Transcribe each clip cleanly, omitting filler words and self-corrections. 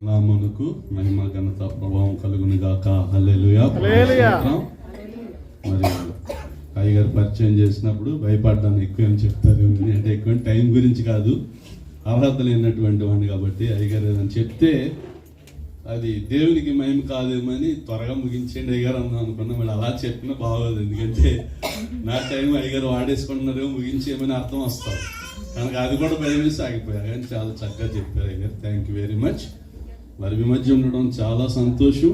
నామమునకు మహిమ ఘనత ప్రభావం కలుగును గాక. హల్లెలూయా. మరి అయ్యగారు పరిచయం చేసినప్పుడు భయపడ్డాను ఎక్కువ అని చెప్తారు, అంటే ఎక్కువ టైం గురించి కాదు, అర్హత లేనటువంటి వాడిని కాబట్టి అయ్యగారు ఏదని చెప్తే అది దేవునికి మహిమ కాదేమని త్వరగా ముగించండి అయ్యగారు అన్నాను అనుకున్నా. మరి అలా చెప్పినా బాగోదు, ఎందుకంటే నా టైం అయ్యగారు వాడేసుకుంటున్నారేమో ముగించేయమని అర్థం వస్తాం కనుక అది కూడా భయం వేసి ఆగిపోయారు. కానీ చాలా చక్కగా చెప్పారు అయ్యగారు, థ్యాంక్ యూ వెరీ మచ్. మరి మీ మధ్య ఉండడం చాలా సంతోషం.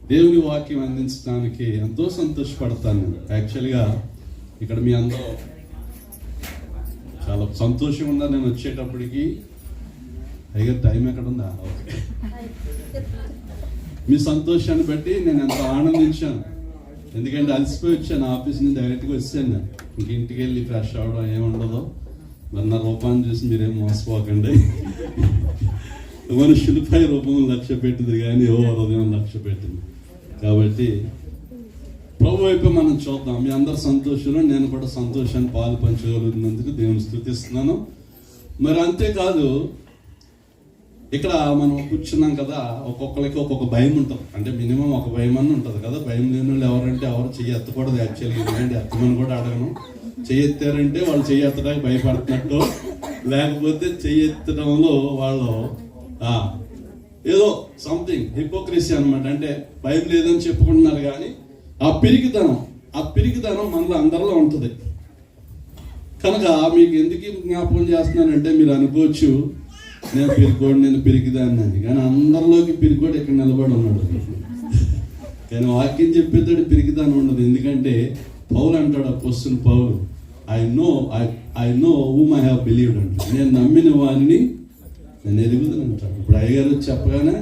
దేవుని వాక్యం అందించడానికి ఎంతో సంతోషపడతాను నేను. యాక్చువల్గా ఇక్కడ మీ అందరూ చాలా సంతోషం ఉన్నారు. నేను వచ్చేటప్పటికి అయ్యగారు టైం ఎక్కడ ఉందా, ఓకే, మీ సంతోషాన్ని బట్టి నేను ఎంతో ఆనందించాను. ఎందుకంటే అలసిపోయి వచ్చాను, ఆఫీస్ నుంచి డైరెక్ట్గా వచ్చాను. నేను ఇంక ఇంటికి వెళ్ళి ఫ్రెష్ అవ్వడం ఏముండదు. మరి నా రూపాన్ని చూసి మీరేం మోసపోకండి. మనుషులపై రూపం లక్ష్య పెట్టింది కానీ ఓ హృదయం లక్ష్య పెట్టింది. కాబట్టి ప్రభు వైపు మనం చూద్దాం. మీ అందరు సంతోషంలో నేను కూడా సంతోషాన్ని పాలు పంచగలుగుతున్నందుకు దేవుని స్తుతిస్తున్నాను. మరి అంతేకాదు, ఇక్కడ మనం కూర్చున్నాం కదా, ఒక్కొక్కరికి ఒక్కొక్క భయం ఉంటుంది. అంటే మినిమం ఒక భయం అన్న ఉంటుంది కదా. భయం లేని వాళ్ళు ఎవరంటే ఎవరు చెయ్యి ఎత్తకూడదు. యాక్చువల్గా ఎందుకంటే ఎత్తమని కూడా అడగను. చెయ్యి ఎత్తారంటే వాళ్ళు చెయ్యి ఎత్తడానికి భయపడుతున్నట్టు, లేకపోతే చెయ్యి ఎత్తడంలో వాళ్ళు ఏదో సంథింగ్ హిపోక్రసీ అనమాట. అంటే భయం లేదని చెప్పుకుంటున్నారు కానీ ఆ పిరికితనం మనలో అందరిలో ఉంటుంది. కనుక మీకు ఎందుకు జ్ఞాపకం చేస్తున్నానంటే మీరు అనుకోవచ్చు నేను పిరికిదాన్ని అని. కానీ అందరిలోకి పిరికోడు ఇక్కడ నిలబడి ఉన్నాడు. కానీ వాక్యం చెప్పేదాడు పిరికిదాన్ని ఉండదు. ఎందుకంటే పౌలు అంటాడు, అపోస్తలుడైన Paul, I know whom I have believed అంటాడు. నేను నమ్మిన వారిని నేను ఎరుగుదని అంటాడు. ఇప్పుడు అయ్యగారు చెప్పగానే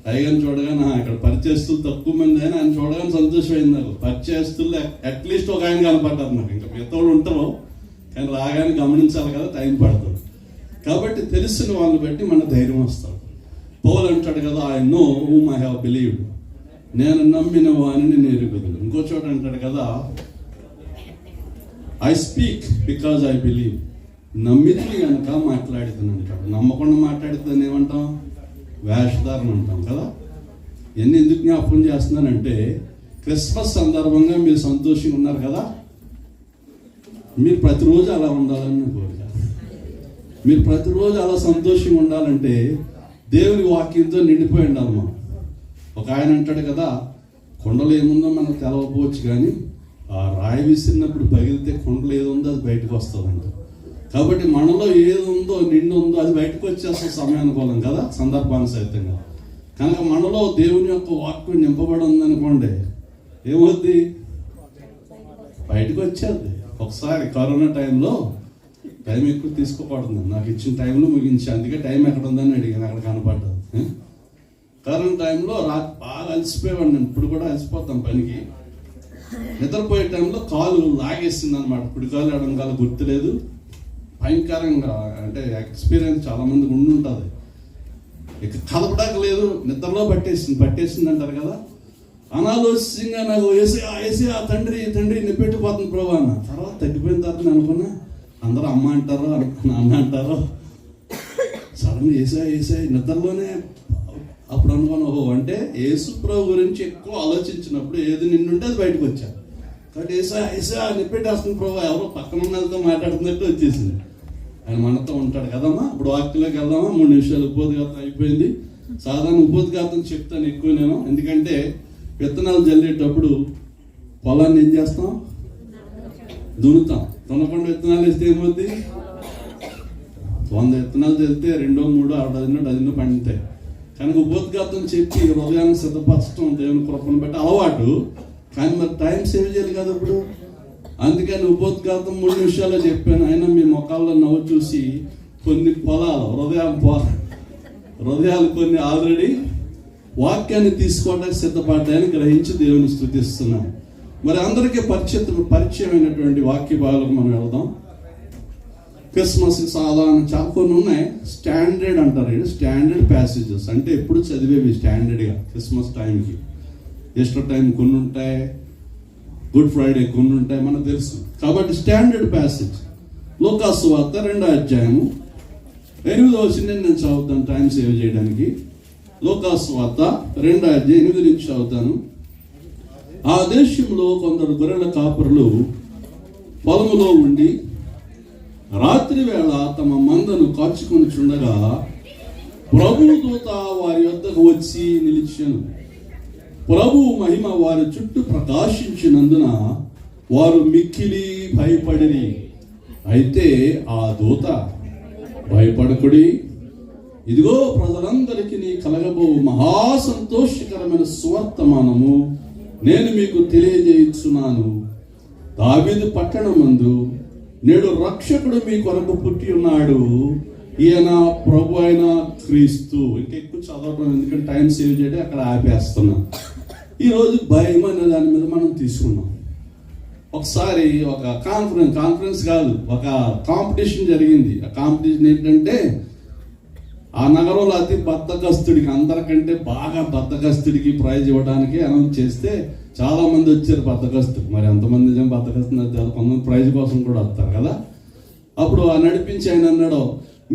అయ్యగారిని చూడగానే ఇక్కడ పరిచయస్తులు తక్కువ మంది అని ఆయన చూడగానే సంతోషమైంది నాకు. పరిచయస్తులు అట్లీస్ట్ ఒక ఆయన కనపడ్డారు నాకు. ఇంకా మిగతాడు ఉంటారు కానీ రాగానే గమనించాలి కదా, టైం పడుతుంది. కాబట్టి తెలిసిన వాళ్ళని బట్టి మన ధైర్యం వస్తాడు. పౌలు అంటాడు కదా, I know whom I have believed, నేను నమ్మిన వారిని నేను ఎరుగుదును. ఇంకో చోట అంటాడు కదా, I speak because I believe, నమ్మితే కనుక మాట్లాడుతాను అంటాడు. నమ్మకుండా మాట్లాడుతాను ఏమంటాం, వేషధారణ అంటాం కదా. ఎన్ని ఎందుకు జ్ఞాపకం చేస్తున్నానంటే క్రిస్మస్ సందర్భంగా మీరు సంతోషంగా ఉన్నారు కదా, మీరు ప్రతిరోజు అలా ఉండాలని కోరిక. మీరు ప్రతిరోజు అలా సంతోషంగా ఉండాలంటే దేవుని వాక్యంతో నిండిపోయి ఉండాలి మనం. ఒక ఆయన అంటాడు కదా, కొండలు ఏముందో మనకు తెలవకపోవచ్చు కానీ ఆ రాయి విసిరినప్పుడు పగిలితే కొండలు ఏదుందో అది బయటకు వస్తుందంట. కాబట్టి మనలో ఏది ఉందో నిండు ఉందో అది బయటకు వచ్చేస్తే సమయానుకూలం కదా, సందర్భానుసహితంగా. కనుక మనలో దేవుని యొక్క వాక్యం నింపబడి ఉందనుకోండి, ఏమవుద్ది, బయటకు వచ్చేది. ఒకసారి కరోనా టైంలో టైం ఎక్కువ తీసుకోకూడదు, నాకు ఇచ్చిన టైంలో ముగించి, అందుకే టైం ఎక్కడ ఉందని అడిగాను, అక్కడ కనపడ్డది. కరోనా టైంలో బాగా అలసిపోయేవాడిని. ఇప్పుడు కూడా అలసిపోతాం పనికి. నిద్రపోయే టైంలో కాలు లాగేసింది అనమాట. కుడి కాలు ఎడం కాలు గుర్తులేదు. భయంకరంగా, అంటే ఎక్స్పీరియన్స్ చాలా మందికి ఉంటుంది. ఇక కలపడానికి లేదు, నిద్రలో పట్టేసింది అంటారు కదా. అనాలోచితంగా నాకు ఏసీ తండ్రి నిప్పెట్టిపోతుంది ప్రభు అన్న. తర్వాత తగ్గిపోయిన తర్వాత నేను అనుకున్నా అందరూ అమ్మ అంటారో నాన్న అంటారో, సడన్ ఏసీ నిద్రలోనే. అప్పుడు అనుకున్నా, ఓహో అంటే యేసు ప్రభు గురించి ఎక్కువ ఆలోచించినప్పుడు ఏది నిన్నుంటే అది బయటకు వచ్చా. కాబట్టి ఏసా నిప్పెట్టేస్తుంది ప్రభు, ఎవరో పక్కన ఉన్నదితో మాట్లాడుతున్నట్టు వచ్చేసింది. ఆయన మనతో ఉంటాడు కదమ్మా. ఇప్పుడు వాక్యంలోకి వెళ్దామా? 3 నిమిషాలు ఉపోద్ఘాతం అయిపోయింది. సాధారణ ఉపోద్ఘాతం చెప్తాను ఎక్కువ నేను, ఎందుకంటే విత్తనాలు జల్లేటప్పుడు పొలాన్ని ఏం చేస్తాం, దున్నుతాం. దున్నకుండా విత్తనాలు వేస్తే ఏమవుద్ది, 100 విత్తనాలు చల్లితే 2, 3, 6 డజన్లు పండుతాయి. కనుక ఉపోద్ఘాతం చెప్పి హృదయాన్ని సిద్ధపరచడం దేవుని కృపను బట్టి అలవాటు. కానీ మరి టైం సేవ్ చేయాలి కదా ఇప్పుడు. అందుకని ఉపోద్ఘాతం 3 నిమిషాల్లో చెప్పాను. అయినా మీ మొక్కల్లో నవ్వు చూసి కొన్ని పొలాలు హృదయాలు కొన్ని ఆల్రెడీ వాక్యాన్ని తీసుకోవడానికి సిద్ధపడ్డాయని గ్రహించి దేవుని స్తుతిస్తున్నాను. మరి అందరికీ పరిచయమైనటువంటి వాక్య భాగాలకు మనం వెళ్దాం. క్రిస్మస్ సాధారణ చాలా కొన్ని ఉన్నాయి. స్టాండర్డ్ అంటారు, స్టాండర్డ్ ప్యాసేజెస్ అంటే ఎప్పుడు చదివేవి స్టాండర్డ్గా. క్రిస్మస్ టైంకి ఈస్టర్ టైం కొన్ని ఉంటాయి, గుడ్ ఫ్రైడే కొన్ని ఉంటాయి, మనకు తెలుసు. కాబట్టి స్టాండర్డ్ ప్యాసేజ్ లూకా సువార్త 2వ అధ్యాయము 8వ వచనం నేను చదువుతాను టైం సేవ్ చేయడానికి. లూకాసు వార్త 2:8 నుంచి చదువుతాను. ఆ దేశంలో కొందరు గొర్రెల కాపరులు పొలములో ఉండి రాత్రి వేళ తమ మందను కాచుకొని చుండగా ప్రభువు దూత వారి వద్దకు వచ్చి నిలిచెను. ప్రభువు మహిమ వారి చుట్టూ ప్రకాశించినందున వారు మిక్కిలి భయపడిరి. అయితే ఆ దూత, భయపడకుడి, ఇదిగో ప్రజలందరికీ కలగబో మహాసంతోషకరమైన సువర్తమానము నేను మీకు తెలియజేయుచున్నాను. దావీదు పట్టణమందు నేడు రక్షకుడు మీ కొరకు పుట్టి ఉన్నాడు. ఈయన ప్రభు అయిన క్రీస్తు. ఇంకెక్కువ చదవడం ఎందుకంటే టైం సేవ్ చేయడం అక్కడ ఆపేస్తున్నా. ఈరోజు భయం అనే దాని మీద మనం తీసుకున్నాం. ఒకసారి ఒక కాన్ఫరెన్స్ కాదు, ఒక కాంపిటీషన్ జరిగింది. ఆ కాంపిటీషన్ ఏంటంటే ఆ నగరంలో అతి బద్దకస్తుడికి, అందరికంటే బాగా బద్దకస్తుడికి ప్రైజ్ ఇవ్వడానికి అనౌన్స్ చేస్తే చాలా మంది వచ్చారు బద్దకస్తుడు. మరి ఎంతమంది నిజం బద్దకస్తున్నారు, కొంతమంది ప్రైజ్ కోసం కూడా వస్తారు కదా. అప్పుడు ఆ నడిపించి ఆయన అన్నాడు,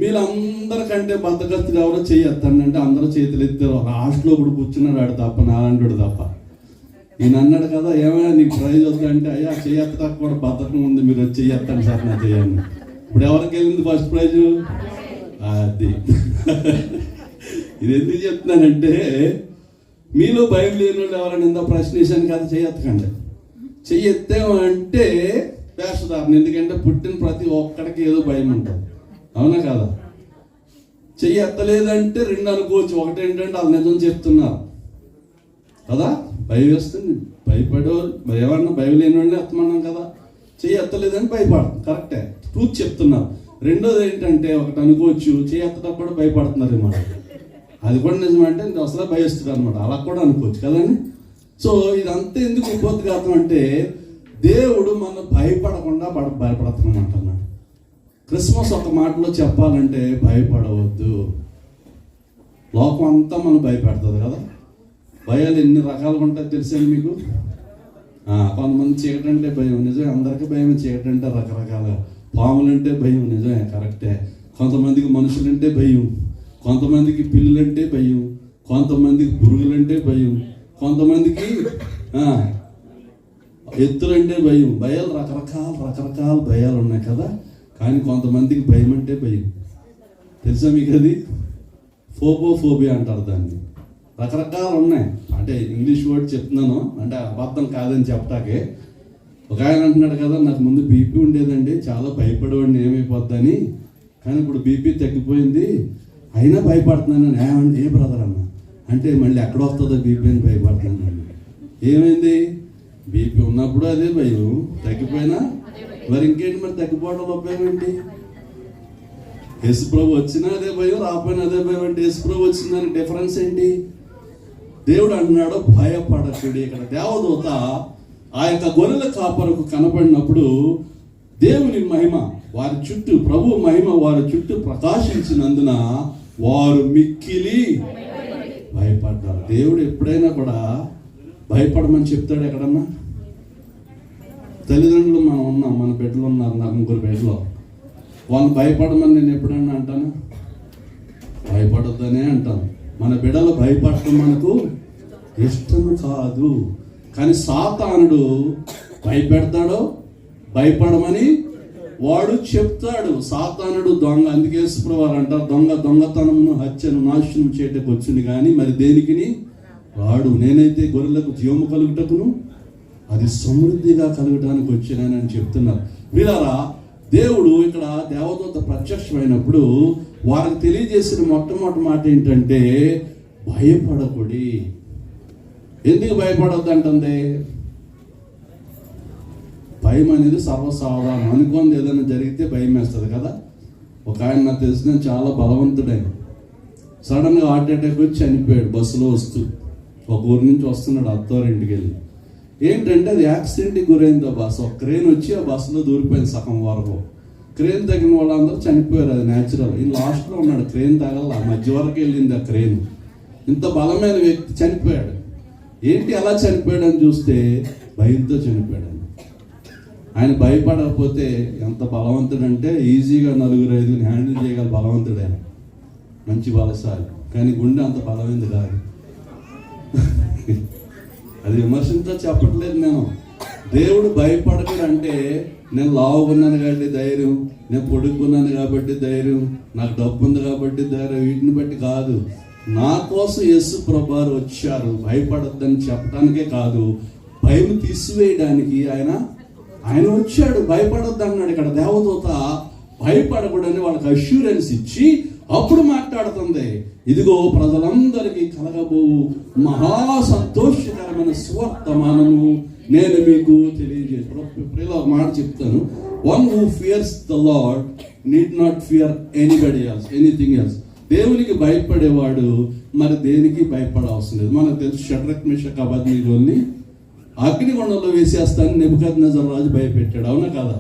మీరందరికంటే బద్దకస్తుడు ఎవరో చెయ్యొస్తానంటే అందరూ చేతులు ఎత్తారు. లాస్ట్లో కూడా కూర్చున్నాడు ఆడు తప్ప, నారాయణుడు తప్ప. ఈయన అన్నాడు కదా, ఏమైనా నీకు ప్రైజ్ వద్దంటే, అయ్యా చెయ్యత్తాక కూడా బద్దకం ఉంది, మీరు వచ్చి చెయ్యొస్తాను సార్ నా చెయ్యండి. ఇప్పుడు ఎవరికి వెళ్ళింది ఫస్ట్ ప్రైజు? అది ఇది ఎందుకు చెప్తున్నానంటే, మీలో భయం లేని వాళ్ళు ఎవరైనా ఇంత ప్రశ్న వేసాను కదా, చెయ్యెత్తకండి. చెయ్యెత్తామంటే వేషధారణ. ఎందుకంటే పుట్టిన ప్రతి ఒక్కడికి ఏదో భయం ఉంటుంది, అవునా కదా? చెయ్యెత్తలేదంటే రెండు అనుకోవచ్చు. ఒకటి ఏంటంటే అది నిజం చెప్తున్నారు కదా, భయం వేస్తుంది. భయపడేవాళ్ళు ఏమన్నా భయం లేని వాళ్ళని ఎత్తమన్నాం కదా. చెయ్యెత్తలేదని భయపడతాం, కరెక్టే, ట్రూత్ చెప్తున్నారు. రెండోది ఏంటంటే ఒకటి అనుకోవచ్చు, చెయ్యెత్తడం కూడా భయపడుతున్నారు అన్నమాట. అది కూడా నిజమంటే అసలు భయస్తుంది అనమాట, అలా కూడా అనుకోవచ్చు కదండి. సో ఇదంతా ఎందుకు ఉపోద్ఘాతం అంటే, దేవుడు మనం భయపడకుండా భయపడుతున్నాం అంటున్నాడు. క్రిస్మస్ ఒక మాటలో చెప్పాలంటే భయపడవద్దు. లోకం అంతా మనం భయపెడుతుంది కదా. భయాలు ఎన్ని రకాలుగా ఉంటాయో తెలిసాను మీకు. కొంతమంది చీకటి అంటే భయం, నిజమే, అందరికీ భయం. చీకటి అంటే రకరకాల, పాములంటే భయం, నిజమే, కరెక్టే. కొంతమందికి మనుషులంటే భయం, కొంతమందికి పిల్లులంటే భయం, కొంతమందికి పురుగులంటే భయం, కొంతమందికి ఎత్తులంటే భయం. భయాలు రకరకాల భయాలు ఉన్నాయి కదా. కానీ కొంతమందికి భయం అంటే భయం. తెలుసా మీకు అది? ఫోబోఫోబియా అంటారు దాన్ని. రకరకాలు ఉన్నాయి. అంటే ఇంగ్లీష్ వర్డ్ చెప్తున్నాను, అంటే అబద్ధం కాదని చెప్పటాకే. ఒక ఆయన అంటున్నాడు కదా, నాకు ముందు బీపీ ఉండేదండి, చాలా భయపడేవాడిని ఏమైపోద్దని, కానీ ఇప్పుడు బీపీ తగ్గిపోయింది, అయినా భయపడుతున్నాను. ఏ బ్రదర్ అన్న అంటే, మళ్ళీ ఎక్కడ వస్తుందో బీపీ అని భయపడుతున్నాను. ఏమైంది? బీపీ ఉన్నప్పుడు అదే భయం, తగ్గిపోయినా మరి ఇంకేంటి? మరి తగ్గిపోవడం ఉపయోగం ఏంటి? యేసుప్రభు వచ్చినా అదే భయం, రాకపోయినా అదే భయం. అంటే యేసుప్రభు వచ్చిందని డిఫరెన్స్ ఏంటి? దేవుడు అంటున్నాడు భయపడకుడి. ఇక్కడ దేవదూత ఆ యొక్క గొర్రెల కాపరకు కనపడినప్పుడు దేవుని మహిమ వారి చుట్టూ, ప్రభు మహిమ వారి చుట్టూ ప్రకాశించినందున వారు మిక్కిలి భయపడ్డారు. దేవుడు ఎప్పుడైనా కూడా భయపడమని చెప్తాడు ఎక్కడన్నా? తల్లిదండ్రులు మనం ఉన్నాం, మన బిడ్డలు ఉన్నారు, నాకు 3 బిడ్డలు. వాళ్ళు భయపడమని నేను ఎప్పుడన్నా అంటాను? భయపడొద్దనే అంటాను. మన బిడ్డలు భయపడటం మనకు ఇష్టం కాదు. కానీ సాతానుడు భయపెడతాడో, భయపడమని వాడు చెప్తాడు. సాతానుడు దొంగ. అందుకే యేసుప్రభువారు అంటారు, దొంగతనమును హత్యను నాశనం చేయటకు వచ్చింది కానీ మరి దేనికిని రాడు. నేనైతే గొర్రెలకు జీవము కలుగుటకును అది సమృద్ధిగా కలగటానికి వచ్చినానని చెప్తున్నారు. వీళ్ళారా, దేవుడు ఇక్కడ దేవదూత ప్రత్యక్షమైనప్పుడు వారికి తెలియజేసిన మొట్టమొదటి మాట ఏంటంటే భయపడకుడి. ఎందుకు భయపడొద్దు అంటుంది? భయం అనేది సర్వసాధారణం. అనుకోండి ఏదైనా జరిగితే భయం వేస్తుంది కదా. ఒక ఆయన నాకు తెలిసిన చాలా బలవంతుడైన, సడన్గా హార్ట్ అటాక్ వచ్చి చనిపోయాడు బస్సులో వస్తూ. ఒక ఊరి నుంచి వస్తున్నాడు అత్తవారింటికి వెళ్ళి. ఏంటంటే అది యాక్సిడెంట్కి గురైంది. ఆ బస్సు ఒక క్రేన్ వచ్చి ఆ బస్సులో దూరిపోయింది సగం వరకు. క్రేన్ తగిన వాళ్ళందరూ చనిపోయారు, అది న్యాచురల్. ఈ లాస్ట్లో ఉన్నాడు, క్రేన్ తగల మధ్య వరకు వెళ్ళింది ఆ క్రేన్. ఇంత బలమైన వ్యక్తి చనిపోయాడు. ఏంటి అలా చనిపోయాడు అని చూస్తే భయంతో చనిపోయాడు. ఆయన భయపడకపోతే ఎంత బలవంతుడంటే ఈజీగా 4-5 హ్యాండిల్ చేయగల బలవంతుడు ఆయన. మంచి బలశాలి. కానీ గుండె అంత బలమైంది కాదు. అది విమర్శంతో చెప్పట్లేదు నేను. దేవుడు భయపడతాడు అంటే నేను లావుకున్నాను కాబట్టి ధైర్యం, నేను పొడుక్కున్నాను కాబట్టి ధైర్యం, నాకు డబ్బు ఉంది కాబట్టి ధైర్యం, వీటిని బట్టి కాదు. నా కోసం యేసు ప్రభువారు వచ్చారు. భయపడద్దని చెప్పడానికే కాదు, భయం తీసివేయడానికి ఆయన వచ్చాడు. భయపడొద్దు అన్నాడు. ఇక్కడ దేవదూత భయపడకూడని వాళ్ళకి అష్యూరెన్స్ ఇచ్చి అప్పుడు మాట్లాడుతుంది, ఇదిగో ప్రజలందరికీ కలగబోవు మహా సంతోషకరమైన సువర్తమానము నేను మీకు తెలియజేస్తాను. ప్రియుల ఒక మాట చెప్తాను. One who fears the lord need not fear anybody else, anything else. దేవునికి భయపడేవాడు మరి దేనికి భయపడవలసిన లేదు. మనకు తెలుసు, షడ్రక్ మేషక్ అబేద్నెగోల్ని అగ్నిగుండంలో వేసేస్తాను నెబుకద్నెజర్ రాజు భయపెట్టాడు. అవునా కదా?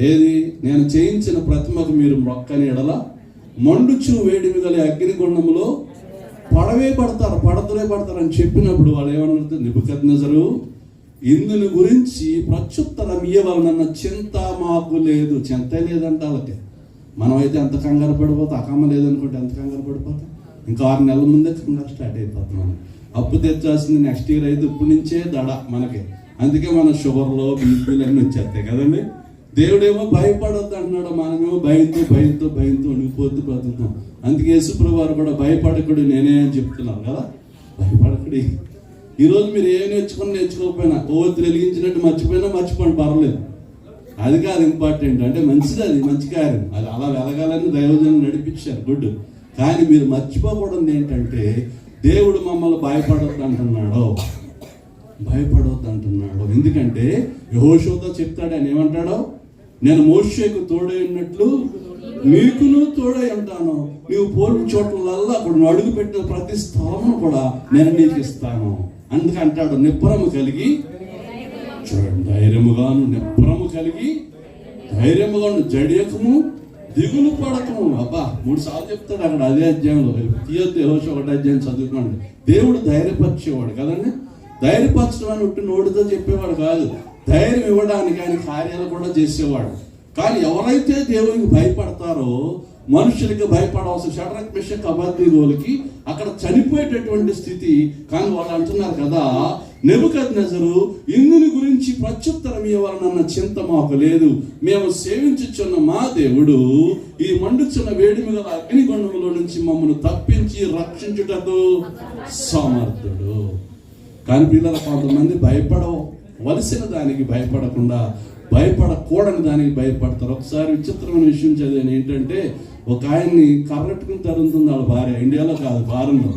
ఏది, నేను చేయించిన ప్రతిమకు మీరు మొక్కని ఎడల మండుచు వేడిమి గల అగ్నిగుండములో పడతులే పడతారు అని చెప్పినప్పుడు వాళ్ళు ఏమన్నారు? నెబుకద్నెజరు, ఇందుని గురించి ప్రత్యుత్తరం ఇయ్యవలనన్న చింత మాకు లేదు. చింతే లేదంట వాళ్ళకి. మనమైతే ఎంత కంగారు పడిపోతాం, అకమ్మ లేదనుకుంటే ఎంత కంగారు పడిపోతాం. ఇంకా 6 నెలల ముందే కంగారు స్టార్ట్ అయిపోతాం. మనం అప్పు తెచ్చాల్సింది నెక్స్ట్ ఇయర్ అయితే ఇప్పుడు నుంచే దడ మనకి. అందుకే మన షుగర్లో బీపీలు అన్నీ వచ్చేస్తాయి కదండి. దేవుడేమో భయపడొద్దు అంటున్నాడు, మనమేమో భయంతో వణికిపోతూ బ్రతుకుతాం. అందుకే యేసుప్రభువు వారు కూడా భయపడకుడు నేనే అని చెప్తున్నారు కదా. భయపడకుడి. ఈరోజు మీరు ఏం నేర్చుకోకపోయినా, ఓవత్తి వెలిగించినట్టు మర్చిపోండి, పర్లేదు. అది కాదు ఇంపార్టెంట్. అంటే మంచిది, అది మంచి కార్యం, అది అలా వెలగాలని దైవజనులు నడిపించారు, గుడ్. కానీ మీరు మర్చిపోకూడదు ఏంటంటే దేవుడు మమ్మల్ని భయపడొద్దు అంటున్నాడు. ఎందుకంటే యెహోషువతో చెప్తాడు, ఆయన ఏమంటాడో, నేను మోషేకు తోడై ఉన్నట్లు నీకును తోడై ఉంటాను. నీవు పోలిన చోట్లల్లా అక్కడ నువ్వు అడుగు పెట్టిన ప్రతి స్థలము కూడా నేను నీకు ఇస్తాను. అందుకే అంటాడు, నిబ్బరము కలిగి చూడండి, నిబ్బరము కలిగి ధైర్యముగాను, జడియకము దిగులు పడకము. అబ్బా 3 సార్లు చెప్తాడు అక్కడ అదే అధ్యాయంలో. తీయొద్దు, యెహోషువ 1 అధ్యాయం చదువుకోండి. దేవుడు ధైర్యపరిచేవాడు కదండి. ధైర్యపరచడం అని ఒట్టి నోటితో చెప్పేవాడు కాదు, ధైర్యం ఇవ్వడానికి ఆయన కార్యాలు కూడా చేసేవాడు. కానీ ఎవరైతే దేవునికి భయపడతారో మనుషులకి భయపడవలసిన షడ్రక్ మేషక్ అబేద్నెగోలకి అక్కడ చనిపోయేటటువంటి స్థితి. కానీ వాళ్ళు అంటున్నారు కదా, నెబుకద్నెజరు ఇందుని గురించి ప్రత్యుత్తరం ఇవ్వాలన్న చింత మాకు లేదు. మేము సేవించుచున్న మా దేవుడు ఈ మండుచున్న వేడిమి గల అగ్నిగుండములో నుంచి మమ్మల్ని తప్పించి రక్షించుటకు సమర్థుడు. కానీ పిల్లల కొంతమంది భయపడవలసిన దానికి భయపడకుండా భయపడకూడని దానికి భయపడతారు. ఒకసారి విచిత్రమైన విషయం చదివాను. ఏంటంటే ఒక ఆయన్ని కర్రెట్టుకుని తరుగుతుంది వాళ్ళ భార్య. ఇండియాలో కాదు, ఫారెన్లో.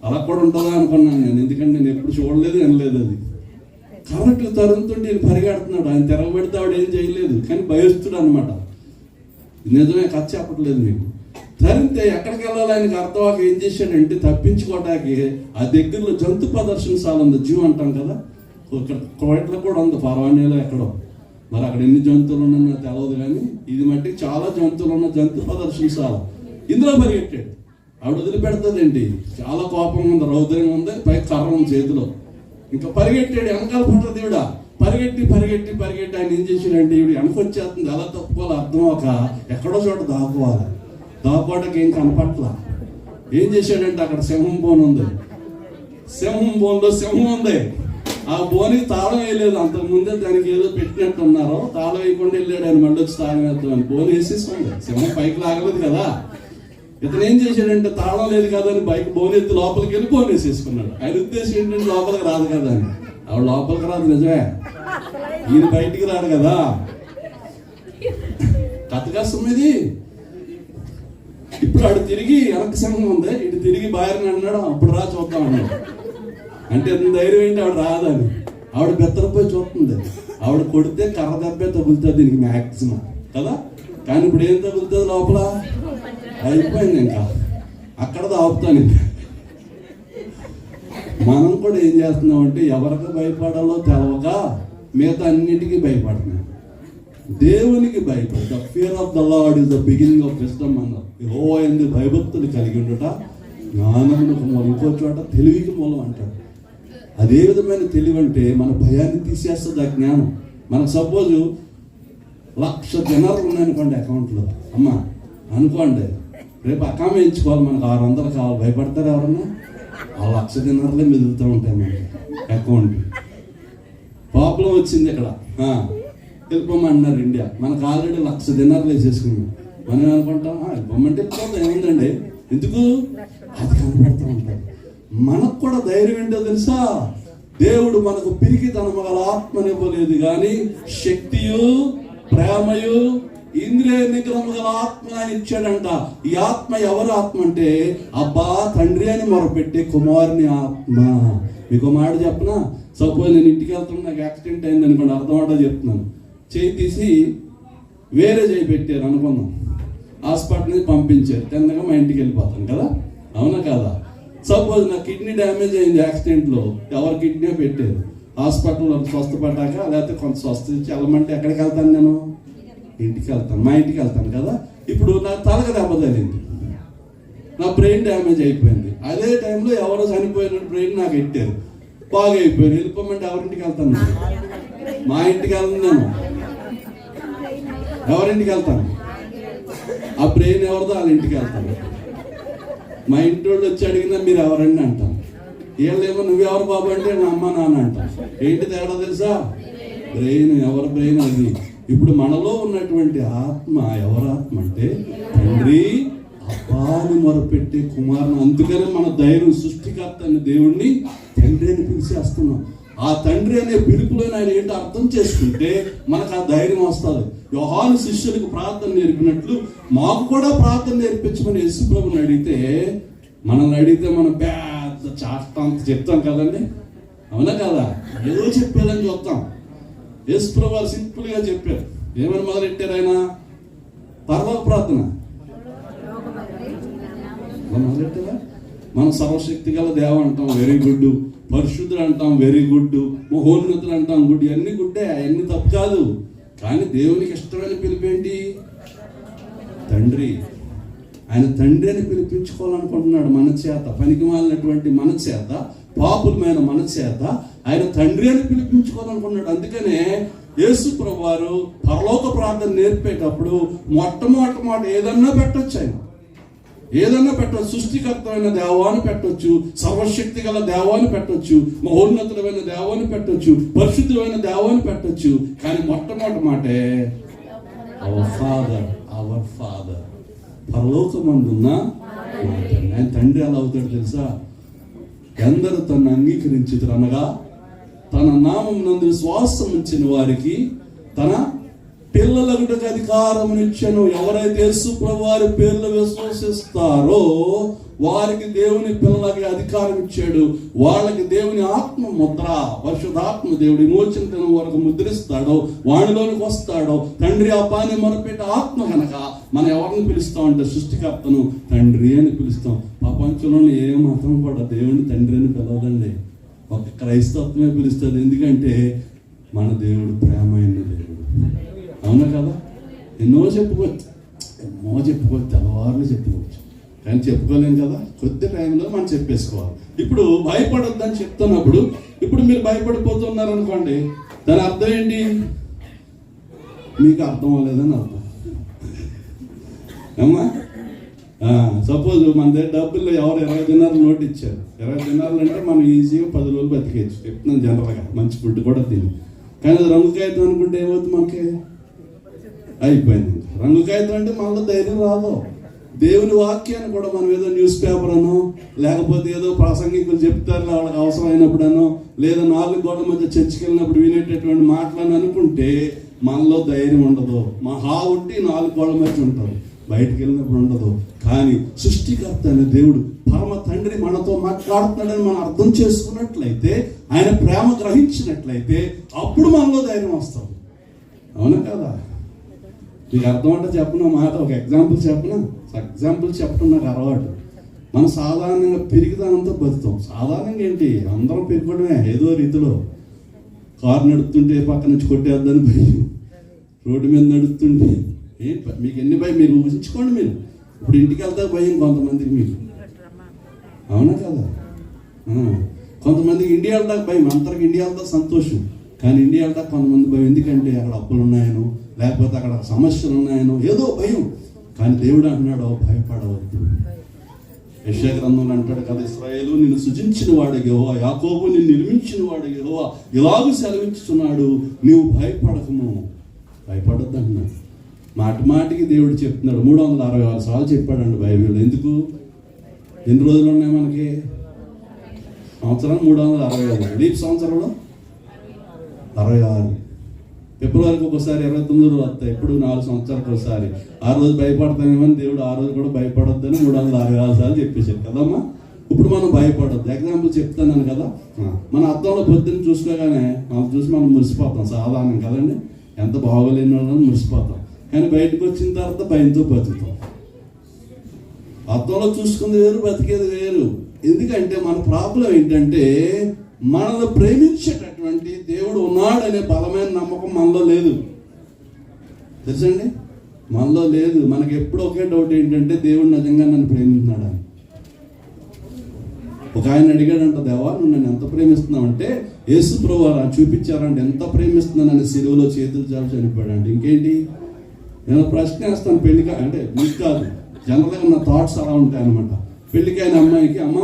అలా కూడా ఉంటుందా అనుకున్నాను నేను, ఎందుకంటే నేను ఎప్పుడు చూడలేదు, వినలేదు. అది కర్రెట్లు తరుగుతుంటే ఈయన పరిగెడుతున్నాడు. ఆయన తిరగబెడితే ఆవిడ ఏం చేయలేదు, కానీ భయస్తుడు అనమాట. నిజమే, కథ చెప్పట్లేదు మీకు. తరిగితే ఎక్కడికి వెళ్ళాలి ఆయనకి అర్థవాక ఏం చేశాడంటే, తప్పించుకోవడానికి ఆ దగ్గరలో జంతు ప్రదర్శనశాల ఉంది, జూ అంటాం కదా. ఇక్కడ కోయట్లో కూడా ఉంది, పర్వాణిలో ఎక్కడో. మరి అక్కడ ఎన్ని జంతువులు ఉన్నాయో తెలియదు, కానీ ఇది మట్టికి చాలా జంతువులు ఉన్న జంతు ప్రదర్శనశాల. ఇందులో పరిగెట్టాడు. ఆవిడ వదిలిపెడుతుందేంటి, చాలా కోపం ఉంది, రౌద్రం ఉంది, పై కర్ర ఉంది చేతిలో. ఇంకా పరిగెట్టాడు, వెనకాల పట్టదు ఈవిడ. పరిగెట్టి ఆయన ఏం చేశాడంటే, ఈవిడ వెనకొచ్చేస్తుంది, ఎలా తప్పుకోవాలి అర్థం ఒక ఎక్కడో చోట దాక్కోవాలి. దాక్కోవడానికి ఏం కనపట్లా. ఏం చేశాడంటే, అక్కడ సింహం బోన్ ఉంది, బోన్లో సింహం ఉంది. ఆ బోనికి తాళం వేయలేదు, అంతకుముందే దానికి ఏదో పెట్టినట్టు ఉన్నారు. తాళం వేయకుండా వెళ్ళాడు ఆయన, మళ్ళీ వచ్చి తాళం వేద్దామని. బోన్ వేసేసుకోండి, సింహం పైకి లాగలేదు కదా. ఇతను ఏం చేశాడంటే, తాళం లేదు కదా అని బోన్ ఎత్తి లోపలికి వెళ్ళి బోన్ వేసేసుకున్నాడు. ఆయన ఉద్దేశం ఏంటంటే లోపలికి రాదు కదా అని. ఆవిడ లోపలికి రాదు నిజమే, ఈయన బయటికి రాడు కదా. కథ కష్టం ఇది. ఇప్పుడు ఆడు తిరిగి వెనక్కి సింహం ఉంది, ఇటు తిరిగి బాయరని అన్నాడు. అప్పుడు రా చూద్దాం అన్నాడు. అంటే ఎంత ధైర్యం ఏంటి, ఆవిడ రాదని. ఆవిడ బెత్తరపోయి చూస్తుంది. ఆవిడ కొడితే కర్ర దెబ్బే తగులుతుంది దీనికి మ్యాక్సిమం కదా. కానీ ఇప్పుడు ఏం తగులుతుంది లోపల, అయిపోయింది. ఇంకా అక్కడ ఆపుతాను. మనం కూడా ఏం చేస్తున్నాం అంటే, ఎవరికి భయపడాలో తెలవక మిగతా అన్నిటికీ భయపడుతున్నాం. దేవునికి భయపడ, the fear of the lord is the beginning of wisdom అన్నారు. యెహోవా యందు భయభక్తులు కలిగి ఉండట జ్ఞానమునకు మూలం, ఇంకో చోట తెలివికి మూలం అంటాడు. అదే విధమైన తెలివి అంటే మన భయాన్ని తీసేస్తుంది ఆ జ్ఞానం. మనకు సపోజు 1,00,000 జనాలు ఉన్నాయనుకోండి అకౌంట్లో, అమ్మా అనుకోండి, రేపు అకామ ఎంచుకోవాలి, మనకు 600 కావాలి. భయపడతారు ఎవరన్నా? ఆ 1,00,000 దినార్లే మెదులుతూ ఉంటాయి మనకి అకౌంట్. ప్రాబ్లం వచ్చింది ఇక్కడ, వెళ్ళిపోమన్నారు ఇండియా. మనకు ఆల్రెడీ 1,00,000 దినార్లు వేసేసుకున్నాం. మనం ఏమనుకుంటాం, వెళ్ళిపోమంటే వెళ్ళిపోతాం, ఏముందండి, ఎందుకు? అది కనపడుతూ ఉంటారు. మనకు కూడా ధైర్యం ఏంటో తెలుసా? దేవుడు మనకు పిరికితనము గల ఆత్మనివ్వలేదు కానీ శక్తియు, ప్రేమయు, ఇంద్రియ నిగ్రహము గల ఆత్మ ఆయన ఇచ్చాడంట. ఈ ఆత్మ ఎవరి ఆత్మ అంటే అబ్బా తండ్రి అని మొరపెట్టే కుమారుని ఆత్మ. మీకు మాట చెప్పనా? సపోజ్ నేను ఇంటికి వెళ్తున్నా, నాకు యాక్సిడెంట్ అయింది అనుకోండి, అర్థమాట చెప్తున్నాను. చేయి తీసి వేరే చేయి పెట్టారు అనుకుందాం, హాస్పిటల్ నుంచి పంపించారు, తిన్నగా మా ఇంటికి వెళ్ళిపోతాను కదా, అవునా కదా? సపోజ్ నా కిడ్నీ డ్యామేజ్ అయింది యాక్సిడెంట్లో, ఎవరు కిడ్నీ పెట్టారు, హాస్పిటల్లో స్వస్థపడ్డాక లేకపోతే కొంత స్వస్థ వెళ్ళమంటే ఎక్కడికి వెళ్తాను నేను? ఇంటికి వెళ్తాను, మా ఇంటికి వెళ్తాను కదా. ఇప్పుడు నా తలకు దెబ్బ తగిలింది, నా బ్రెయిన్ డ్యామేజ్ అయిపోయింది. అదే టైంలో ఎవరో చనిపోయిన బ్రెయిన్ నాకు పెట్టారు, బాగా అయిపోయింది. వెళ్ళిపోమంటే ఎవరింటికి వెళ్తాను? మా ఇంటికి వెళ్తాను నేను. ఎవరింటికి వెళ్తాను? ఆ బ్రెయిన్ ఎవరిదో వాళ్ళ ఇంటికి వెళ్తాను. మా ఇంటి వాళ్ళు వచ్చి అడిగినా మీరు ఎవరండి అంటాం. వీళ్ళేమో నువ్వెవరు బాబు అంటే నా అమ్మ నాన్న అంటాం. ఏంటి తేడా తెలుసా? బ్రెయిన్, ఎవరి బ్రెయిన్ అది. ఇప్పుడు మనలో ఉన్నటువంటి ఆత్మ ఎవరి ఆత్మ అంటే తండ్రి అబ్బాని మొరపెట్టే కుమారుని. అందుకనే మన ధైర్యం, సృష్టికర్త అనే దేవుణ్ణి తండ్రి అని పిలిచేస్తున్నాం. ఆ తండ్రి అనే పిలుపులో ఆయన ఏంటో అర్థం చేసుకుంటే మనకు ఆ ధైర్యం వస్తుంది. యోహాను శిష్యులకు ప్రార్థన నేర్పినట్లు మాకు కూడా ప్రార్థన నేర్పించమని యేసుప్రభుని అడిగితే, మనల్ని అడిగితే మనం పెద్ద చాష్టంత చెప్తాం కదండి, అవునా కదా? ఏదో చెప్పేదని చూస్తాం. యేసుప్రభు వారు సింపుల్ గా చెప్పారు. ఏమని మొదలెట్టారు ఆయన? పరలోక ప్రార్థన మొదలెట్టారా? మనం సర్వశక్తి గల దేవ అంటాం, వెరీ గుడ్. పరిశుద్ధులు అంటాం, వెరీ గుడ్. మహోన్నతులు అంటాం, గుడ్. ఇవన్నీ గుడ్డే, అవన్నీ తప్పు కాదు. కానీ దేవునికి ఇష్టమైన పిలుపు ఏంటి? తండ్రి. ఆయన తండ్రి అని పిలిపించుకోవాలనుకుంటున్నాడు మన చేత, పనికి మాలినటువంటి మన చేత, పాపులమైన మన చేత ఆయన తండ్రి అని పిలిపించుకోవాలనుకున్నాడు. అందుకనే యేసు ప్రభు వారు పరలోక ప్రార్థన నేర్పేటప్పుడు మొట్టమొదటి ఏదన్నా పెట్టొచ్చు, ఆయన ఏదన్నా పెట్టవచ్చు. సృష్టికర్తమైన దేవాన్ని పెట్టొచ్చు, సర్వశక్తి గల దేవాన్ని పెట్టొచ్చు, మహోన్నతులమైన దేవాన్ని పెట్టొచ్చు, పరిశుద్ధమైన దేవాన్ని పెట్టొచ్చు. కానీ మొట్టమొదటి మాటే అవర్ ఫాదర్, పరలోకమందున్న ఆయన తండ్రి. ఎలా అవుతాడు తెలుసా? ఎందరూ తను అంగీకరించుతారు అనగా తన నామం నందు విశ్వాసం ఉంచిన వారికి తన పిల్లలకు అధికారమునిచ్చెను. ఎవరైతే యేసు ప్రభువు వారి పేర్లు విశ్వసిస్తారో వారికి దేవుని పిల్లలకి అధికారం ఇచ్చాడు. వాళ్ళకి దేవుని ఆత్మ ముద్ర, పరిశుద్ధాత్మ దేవుడి విమోచన వరకు ముద్రిస్తాడో వాడిలోనికి వస్తాడో. తండ్రి అబ్బాని మొరపెట్టే ఆత్మ కనుక మనం ఎవరిని పిలుస్తామంటే సృష్టికర్తను తండ్రి అని పిలుస్తాం. ప్రపంచంలోని ఏ మతం కూడా దేవుని తండ్రి అని పిలవదండి, ఒక క్రైస్తవత్వమే పిలుస్తుంది. ఎందుకంటే మన దేవుడు ప్రేమైన దేవుడు, అవునా కదా? ఎన్నో చెప్పుకోవచ్చు, తెల్లవారులు చెప్పుకోవచ్చు, కానీ చెప్పుకోలేం కదా. కొద్ది టైంలో మనం చెప్పేసుకోవాలి. ఇప్పుడు భయపడొద్దని చెప్తున్నప్పుడు, ఇప్పుడు మీరు భయపడిపోతున్నారు అనుకోండి, దాని అర్థం ఏంటి? మీకు అర్థం అవ్వలేదని అర్థం. అమ్మా సపోజ్ మన దగ్గర డబ్బుల్లో ఎవరు 20 దినాలు నోట్ ఇచ్చారు. 20 దినాలు అంటే మనం ఈజీగా 10 రోజులు బతికేయచ్చు, చెప్తున్నాను జనరల్గా. మంచి ఫుడ్ కూడా తిని. కానీ అది రంగు కాగితం అనుకుంటే ఏమవుతుంది? మనకి అయిపోయింది. రంగు కాగితం అంటే మనలో ధైర్యం రాదు. దేవుని వాక్యాన్ని కూడా మనం ఏదో న్యూస్ పేపర్ అనో, లేకపోతే ఏదో ప్రాసంగికులు చెప్తారు వాళ్ళకి అవసరమైనప్పుడనో, లేదా 4 గోడల మధ్య చర్చికి వెళ్ళినప్పుడు వినేటటువంటి మాటలని అనుకుంటే మనలో ధైర్యం ఉండదు. మహా ఉండి 4 గోడల మధ్య ఉంటారు, బయటికి వెళ్ళినప్పుడు ఉండదు. కానీ సృష్టికర్త అనే దేవుడు, పరమ తండ్రి మనతో మాట్లాడుతున్నాడని మనం అర్థం చేసుకున్నట్లయితే, ఆయన ప్రేమ గ్రహించినట్లయితే అప్పుడు మనలో ధైర్యం వస్తుంది, అవునా కదా? మీకు అర్థం అంటే చెప్పిన మాట ఒక ఎగ్జాంపుల్ చెప్పడం నాకు అలవాటు. మనం సాధారణంగా పెరిగిదానంతో బతుకుతాం. సాధారణంగా ఏంటి, అందరం పెరుగుకోవడమే ఏదో రీతిలో. కారు నడుపుతుంటే పక్క నుంచి కొట్టేద్దని భయం, రోడ్డు మీద నడుపుతుంటే మీకు ఎన్ని భయం మీరు ఊహించుకోండి. మీరు ఇప్పుడు ఇంటికి వెళ్తే భయం కొంతమందికి, మీకు అవునా కదా? కొంతమందికి ఇండియా వెళ్తాక భయం, అందరికి ఇండియా వెళ్తా సంతోషం, కానీ ఇండియా వెళ్తాక కొంతమంది భయం. ఎందుకంటే అక్కడ అప్పులు ఉన్నాయనో, లేకపోతే అక్కడ సమస్యలు ఉన్నాయనో, ఏదో భయం. కానీ దేవుడు అంటున్నాడు భయపడవద్దు. యెషయా గ్రంథంలో అంటాడు కదా, ఇశ్రాయేలు నిన్ను సృజించిన వాడు యెహోవా, యాకోబు నిన్ను నిర్మించిన వాడు యెహోవా ఇలాగూ సెలవించుచున్నాడు, నీవు భయపడకము. భయపడొద్దు అంటున్నాడు. మాటికి దేవుడు చెప్తున్నాడు. 366 సార్లు చెప్పాడండి బైబిల్. ఎందుకు? ఎన్ని రోజులు ఉన్నాయి మనకి? సంవత్సరం 365. లీప్ సంవత్సరంలో 66. ఫిబ్రవరికి ఒకసారి 29 రోజులు వస్తాయి. ఇప్పుడు 4 సంవత్సరాలకు ఒకసారి. ఆ రోజు భయపడతామేమని దేవుడు ఆ రోజు కూడా భయపడొద్దని 366 సార్లు చెప్పేశారు కదమ్మా. ఇప్పుడు మనం భయపడొద్దు. ఎగ్జాంపుల్ చెప్తాను కదా, మన అద్దంలో పొద్దున్న చూసుకోగానే మనం చూసి మనం మురిసిపోతాం. సాధారణం కదండి, ఎంత బాగోలేని వాళ్ళని మురిసిపోతాం. కానీ బయటకు వచ్చిన తర్వాత భయంతో బతుకుతాం. అద్దంలో చూసుకుంది వేరు, బతికేది వేరు. ఎందుకంటే మన ప్రాబ్లం ఏంటంటే మనల్ని ప్రేమించేటటువంటి దేవుడు ఉన్నాడనే బలమైన నమ్మకం మనలో లేదు. తెలుసండి, మనలో లేదు. మనకి ఎప్పుడు ఒకే డౌట్ ఏంటంటే దేవుడు నిజంగా నన్ను ప్రేమిస్తున్నాడని. ఒక ఆయన అడిగాడంట, దేవా నువ్వు నన్ను ఎంత ప్రేమిస్తున్నావు అంటే, యేసు ప్రభువు చూపించారంటే ఎంత ప్రేమిస్తున్నానని సిలువలో చేతులు చాలు చనిపోయాడంటే. ఇంకేంటి? నేను ప్రశ్న వేస్తాను. పెళ్లికి అంటే మీకు కాదు, జనరల్గా నా థాట్స్ అలా ఉంటాయి అనమాట. పెళ్లికైన అమ్మాయికి, అమ్మ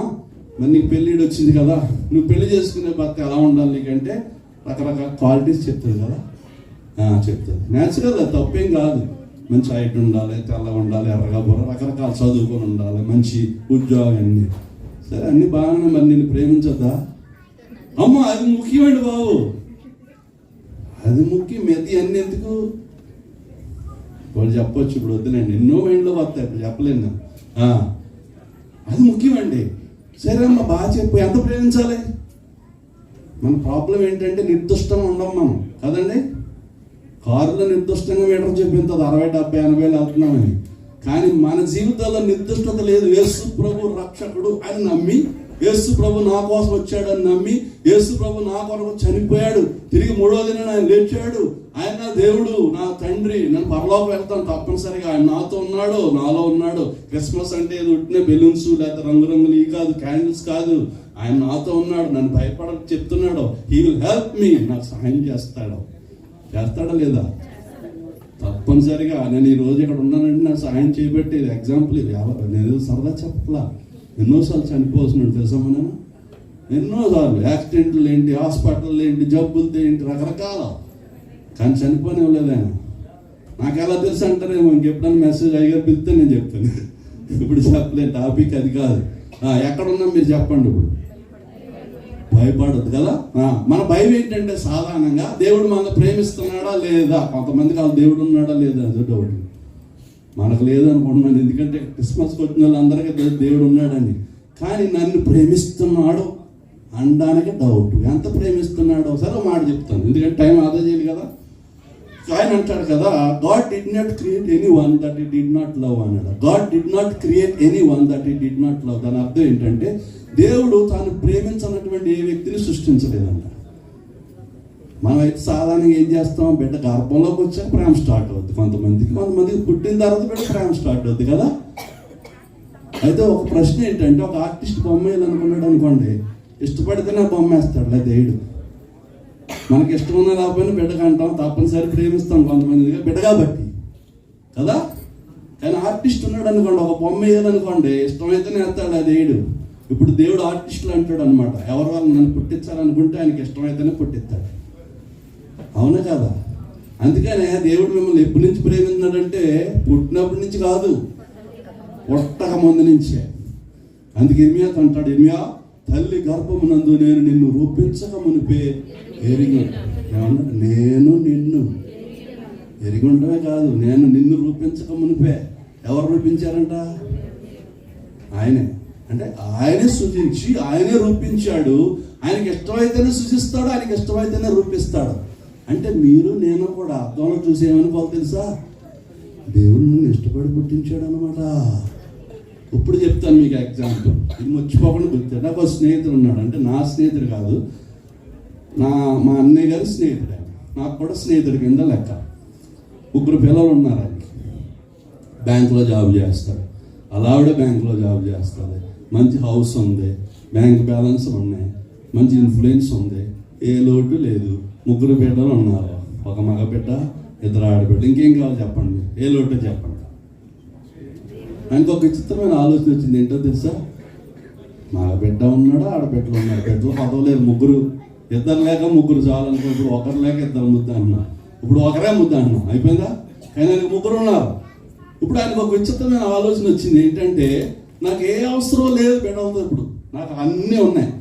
మరి నీకు పెళ్ళిడు వచ్చింది కదా, నువ్వు పెళ్లి చేసుకునే భర్త ఎలా ఉండాలి నీకంటే రకరకాల క్వాలిటీస్ చెప్తుంది కదా. చెప్తుంది. న్యాచురల్, అది తప్పేం కాదు. మంచి హైట్ ఉండాలి, తెల్లగా ఉండాలి, ఎర్రగా బుర్ర, రకరకాల చదువుకొని ఉండాలి, మంచి ఉద్యోగం, అన్నీ సరే, అన్నీ బాగానే. మరి నేను ప్రేమించొద్దా? అమ్మ అది ముఖ్యమండి బాబు, అది ముఖ్యం. మెది అన్నీ ఎందుకు? వాళ్ళు చెప్పొచ్చు, ఇప్పుడు వద్దులేండి, ఎన్నో మైండ్లో వస్తాయి, ఇప్పుడు చెప్పలేను. అది ముఖ్యమండి. సరే అమ్మ బాగా చెప్పు, ఎంత ప్రేమించాలి? మన ప్రాబ్లం ఏంటంటే నిర్దిష్టంగా ఉండం మనం కదండి. కారులో నిర్దిష్టంగా మీటర్ చూపించదు 60, 70, 80 వెళ్తున్నామని. కానీ మన జీవితాల్లో నిర్దిష్టత లేదు. యేసు ప్రభు రక్షకుడు అని నమ్మి, యేసు ప్రభు నా కోసం వచ్చాడని నమ్మి, యేసు ప్రభు నా కొరకు చనిపోయాడు, తిరిగి 3వ దినాన ఆయన లేచాడు, ఆయన నా దేవుడు, నా తండ్రి, నన్ను పరలోకి వెళ్తాను తప్పనిసరిగా, ఆయన నాతో ఉన్నాడు, నాలో ఉన్నాడు. క్రిస్మస్ అంటే ఇది ఉట్టిన బెలూన్స్ లేకపోతే రంగురంగులు ఇవి కాదు, క్యాండిల్స్ కాదు. ఆయన నాతో ఉన్నాడు, నన్ను భయపడక చెప్తున్నాడు. హీ విల్ హెల్ప్ మీ, నాకు సహాయం చేస్తాడా లేదా? తప్పనిసరిగా. నేను ఈ రోజు ఇక్కడ ఉన్నానంటే నాకు సహాయం చేయబట్టేది. ఎగ్జాంపుల్ ఇది. నేను సరదా చెప్పలా, ఎన్నోసార్లు చనిపోతున్నాడు తెలుసా మనం. ఎన్నోసార్లు యాక్సిడెంట్లు ఏంటి, హాస్పిటల్ ఏంటి, జబ్బులతో ఏంటి, రకరకాల. కానీ చనిపోనివ్వలేదు ఆయన. నాకు ఎలా తెలుసు అంటారేమో, ఇంకెప్పుడన్నా మెసేజ్ అయ్యారు పిలిస్తే నేను చెప్తాను. ఇప్పుడు చెప్పలేను, టాపిక్ అది కాదు. ఎక్కడున్నా మీరు చెప్పండి. ఇప్పుడు భయపడద్దు కదా. మన భయం ఏంటంటే సాధారణంగా దేవుడు మనల్ని ప్రేమిస్తున్నాడా లేదా. కొంతమందికి వాళ్ళు దేవుడు ఉన్నాడా లేదా అదో డౌట్. మనకు లేదనుకుంటున్నాను, ఎందుకంటే క్రిస్మస్కి వచ్చిన వాళ్ళందరికీ దేవుడు ఉన్నాడని. కానీ నన్ను ప్రేమిస్తున్నాడు అనడానికి డౌట్. ఎంత ప్రేమిస్తున్నాడో సరే మాట చెప్తాను, ఎందుకంటే టైం ఆదా చేయాలి కదా. ఆయన అంటాడు కదా, God did not create anyone that he did not love అన్నాడు. God did not create anyone that he did not love. దాని అర్థం ఏంటంటే దేవుడు తాను ప్రేమించినటువంటి ఏ వ్యక్తిని సృష్టించలేదంట. మనమైతే సాధారణంగా ఏం చేస్తాం, బిడ్డ గర్భంలోకి వచ్చాక ప్రేమ స్టార్ట్ అవుద్ది కొంతమందికి పుట్టిన తర్వాత బిడ్డ ప్రేమ స్టార్ట్ అవుద్ది కదా. అయితే ఒక ప్రశ్న ఏంటంటే, ఒక ఆర్టిస్ట్ బొమ్మ వేయాలనుకున్నాడు అనుకోండి, ఇష్టపడితేనే బొమ్మ వేస్తాడు లేదా వేయడు. మనకి ఇష్టం ఉన్నా లేకపోయినా బిడ్డగా అంటాం, తప్పనిసరి ప్రేమిస్తాం కొంతమందిగా బిడ్డగా బట్టి కదా. కానీ ఆర్టిస్ట్ ఉన్నాడు అనుకోండి, ఒక బొమ్మ వేయాలనుకోండి, ఇష్టమైతేనే వేస్తాడు, అది వేయడు. ఇప్పుడు దేవుడు ఆర్టిస్టులు అంటాడు అనమాట. ఎవరు వాళ్ళు నన్ను పుట్టించాలనుకుంటే ఆయనకి ఇష్టమైతేనే పుట్టిస్తాడు. అవునా కదా. అందుకనే దేవుడు మిమ్మల్ని ఎప్పటి నుంచి ప్రేమిస్తున్నాడంటే పుట్టినప్పటి నుంచి కాదు, పుట్టక ముందు నుంచే. అందుకే ఇర్మియా అంటాడు, ఇర్మియా తల్లి గర్భమునందు నేను నిన్ను రూపించక మునిపే ఎరిగి. ఏమన్నా, నేను నిన్ను ఎరిగి ఉండమే కాదు, నేను నిన్ను రూపించక మునిపే. ఎవరు రూపించారంట? ఆయనే. అంటే ఆయనే సృజించి ఆయనే రూపించాడు. ఆయనకి ఇష్టమైతేనే సృజిస్తాడు, ఆయనకి ఇష్టమైతేనే రూపిస్తాడు. అంటే మీరు నేను కూడా అర్థంలో చూసి ఏమనుకోవాలి తెలుసా, దేవుడు నన్ను ఇష్టపడి పుట్టించాడు అనమాట. ఇప్పుడు చెప్తాను మీకు ఎగ్జాంపుల్, ఇది మర్చిపోకుండా గుర్తాడు. నాకు ఒక స్నేహితుడు ఉన్నాడు, అంటే నా స్నేహితుడు కాదు, మా అన్నయ్య గారి స్నేహితుడు. నాకు కూడా స్నేహితుడి కింద లెక్క. 3 పిల్లలు ఉన్నారు. ఆయనకి బ్యాంకులో జాబ్ చేస్తాడు, అలావిడ బ్యాంకులో జాబ్ చేస్తుంది, మంచి హౌస్ ఉంది, బ్యాంక్ బ్యాలెన్స్ ఉన్నాయి, మంచి ఇన్ఫ్లుయెన్స్ ఉంది, ఏ లోటు లేదు. 3 బిడ్డలు ఉన్నారు, ఒక మగ బిడ్డ, 2 ఆడబిడ్డ. ఇంకేం కావాలి చెప్పండి, ఏ లోటు చెప్పండి. ఆయనకు ఒక విచిత్రమైన ఆలోచన వచ్చింది. ఏంటో తెలుసా? మా బిడ్డ ఉన్నాడు, ఆడబిడ్డలు ఉన్నాడు, బిడ్డలు పదవలేదు, ముగ్గురు, ఇద్దరు లేక ముగ్గురు చాలనుకో. ఇప్పుడు ఒకరు లేక ఇద్దరు ముద్ద అన్నా, ఇప్పుడు ఒకరే ముద్ద అన్నా, అయిపోయిందా? కానీ ఆయనకు ముగ్గురు ఉన్నారు. ఇప్పుడు ఆయనకు ఒక విచిత్రమైన ఆలోచన వచ్చింది. ఏంటంటే నాకు ఏ అవసరం లేదు బిడ్డలతో, ఇప్పుడు నాకు అన్నీ ఉన్నాయి,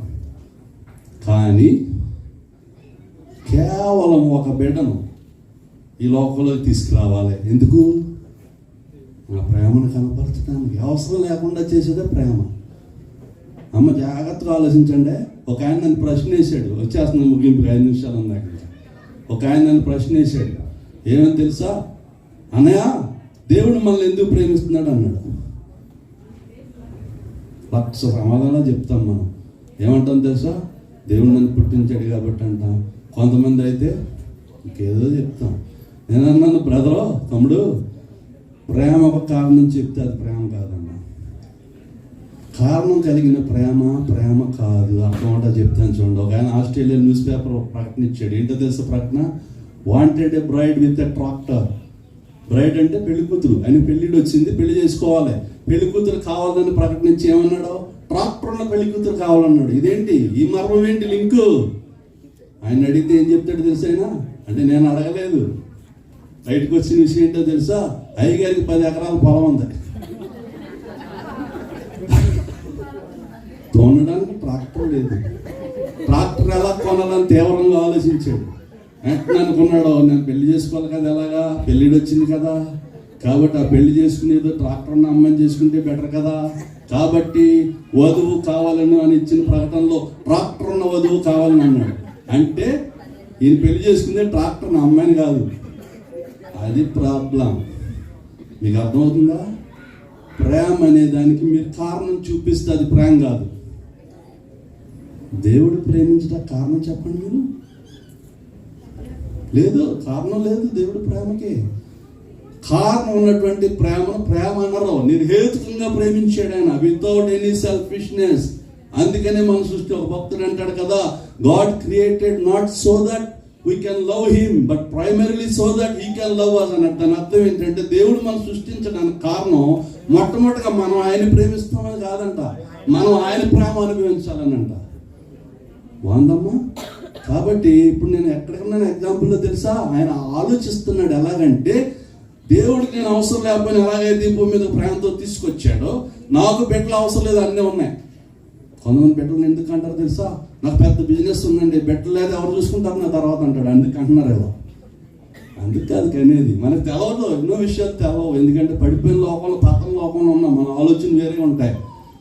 కానీ కేవలం ఒక బిడ్డను ఈ లోకంలోకి తీసుకురావాలి. ఎందుకు? నా ప్రేమను కనపరచడానికి. అవసరం లేకుండా చేసేదే ప్రేమ. అమ్మ జాగ్రత్తగా ఆలోచించండి. ఒక ఆయన నన్ను ప్రశ్న వేశాడు, వచ్చేస్తున్నాను ముగింపుకి, 5 నిమిషాలు ఉన్నాక. ఒక ఆయన నన్ను ప్రశ్న వేశాడు, ఏమని తెలుసా? అన్నయ్య, దేవుడు మనల్ని ఎందుకు ప్రేమిస్తున్నాడు అన్నాడు. 1,00,000 సమాధానం చెప్తాం మనం. ఏమంటాం తెలుసా? దేవుడు నన్ను పుట్టించాడు కాబట్టి అంటాం. కొంతమంది అయితే ఇంకేదో చెప్తాం. నేను అన్నాను, బ్రదరు, తమ్ముడు, ప్రేమ ఒక కారణం చెప్తే అది ప్రేమ కాదన్నా. కారణం కలిగిన ప్రేమ ప్రేమ కాదు. అర్థం అంటే చెప్తాను చూడండి. ఒక ఆయన ఆస్ట్రేలియా న్యూస్ పేపర్ ప్రకటన ఇచ్చాడు. ఏంటో తెలుసా ప్రకటన? Wanted a braid with a tractor. Braid అంటే పెళ్లి కూతురు. ఆయన పెళ్లిడు వచ్చింది, పెళ్లి చేసుకోవాలి, పెళ్లి కూతురు కావాలని ప్రకటించి ఏమన్నాడు? ట్రాక్టర్ ఉన్న పెళ్లి కూతురు కావాలన్నాడు. ఇదేంటి ఈ మర్మం, ఏంటి లింకు? ఆయన అడిగితే ఏం చెప్తాడు తెలుసా? ఆయన అంటే నేను అడగలేదు, బయటకు వచ్చిన విషయం ఏంటో తెలుసా? అయ్యగారికి 10 ఎకరాల పొలం ఉంది, తోనడానికి ట్రాక్టర్ లేదు. ట్రాక్టర్ ఎలా కొనాలని తీవ్రంగా ఆలోచించాడు. వెంటనే అనుకున్నాడు, నేను పెళ్లి చేసుకోవాలి కదా, ఎలాగా? పెళ్ళిడు వచ్చింది కదా, కాబట్టి ఆ పెళ్లి చేసుకునేదో ట్రాక్టర్ని అమ్మని చేసుకుంటే బెటర్ కదా. కాబట్టి వధువు కావాలని అని ఇచ్చిన ప్రకటనలో ట్రాక్టర్ ఉన్న వధువు కావాలని అన్నాడు. అంటే ఈయన పెళ్లి చేసుకుందే ట్రాక్టర్ని అమ్మాయిని కాదు. అది ప్రాబ్లం. మీకు అర్థమవుతుందా? ప్రేమ అనే దానికి మీరు కారణం చూపిస్తే అది ప్రేమ కాదు. దేవుడు ప్రేమించడానికి కారణం చెప్పండి మీరు. లేదు, కారణం లేదు దేవుడు ప్రేమకి. కారణం ఉన్నటువంటి ప్రేమను ప్రేమ అనరు. నిర్హేతుకంగా ప్రేమించాడు ఆయన, వితౌట్ ఎనీ సెల్ఫిష్నెస్. అందుకనే మన సృష్టి, ఒక భక్తుడు అంటాడు కదా, God created not so that we can love him but primarily so that he can love us అన్నట్టు. దాని అర్థం ఏంటంటే దేవుడు మనం సృష్టించడానికి కారణం మొట్టమొదటిగా మనం ఆయన ప్రేమిస్తామని కాదంట, మనం ఆయన ప్రేమ అనుభవించాలనంట. బాగుందమ్మా? కాబట్టి ఇప్పుడు నేను ఎక్కడికన్నా ఎగ్జాంపుల్లో తెలుసా, ఆయన ఆలోచిస్తున్నాడు ఎలాగంటే, దేవుడికి నేను అవసరం లేకపోయినా ఎలాగైతే భూమి మీద ప్రేమతో తీసుకొచ్చాడో, నాకు బిడ్డలు అవసరం లేదు, అన్నీ ఉన్నాయి. కొంతమంది బిడ్డలు ఎందుకు అంటారు తెలుసా? నాకు పెద్ద బిజినెస్ ఉందండి, బిడ్డలు లేదు, ఎవరు చూసుకుంటారు నా తర్వాత అంటాడు. అందుకు అంటున్నారు ఏదో. అందుకు కాదు అనేది, మనకు తెలవదు, ఎన్నో విషయాలు తెలవవు. ఎందుకంటే పడిపోయిన లోకంలో, పతన లోకంలో ఉన్నాం, మన ఆలోచన వేరే ఉంటాయి.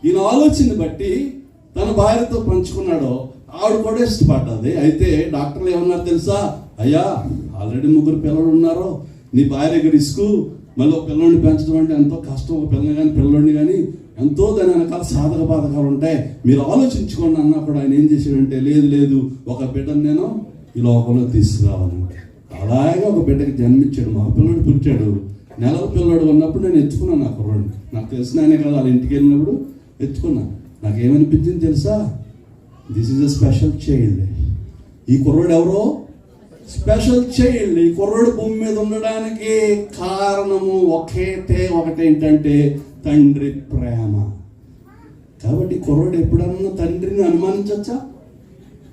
ఈయన ఆలోచన బట్టి తన భార్యతో పంచుకున్నాడు, ఆవిడ కూడా ఇష్టపడ్డది. అయితే డాక్టర్లు ఏమన్నారు తెలుసా? అయ్యా, ఆల్రెడీ 3 పిల్లలు ఉన్నారు, నీ భార్యకి రిస్క్, మళ్ళీ ఒక పిల్లల్ని పెంచడం అంటే ఎంతో కష్టం. ఒక పిల్లని కానీ పిల్లల్ని కానీ ఎంతో దాని వెనకాల సాధక బాధకాలు ఉంటాయి, మీరు ఆలోచించుకోండి అన్నప్పుడు ఆయన ఏం చేశాడంటే, లేదు లేదు, ఒక బిడ్డను నేను ఈ లోకంలో తీసుకురావాలి. అలాగే ఒక బిడ్డకి జన్మించాడు. మా పిల్లడు పుట్టాడు. 1 నెలల పిల్లడు ఉన్నప్పుడు నేను ఎత్తుకున్నాను. నా కుర్రాడు నాకు తెలిసిన ఆయనే కదా, వాళ్ళ ఇంటికి వెళ్ళినప్పుడు ఎత్తుకున్నా. నాకేమనిపించింది తెలుసా? This is a special child. ఈ కుర్రాడు ఎవరో స్పెషల్ చైల్డ్. ఈ కుర్రాడు భూమి మీద ఉండడానికి కారణము ఒకటేంటంటే తండ్రి ప్రేమ. కాబట్టి కుర్రాడు ఎప్పుడన్నా తండ్రిని అనుమానించచ్చా?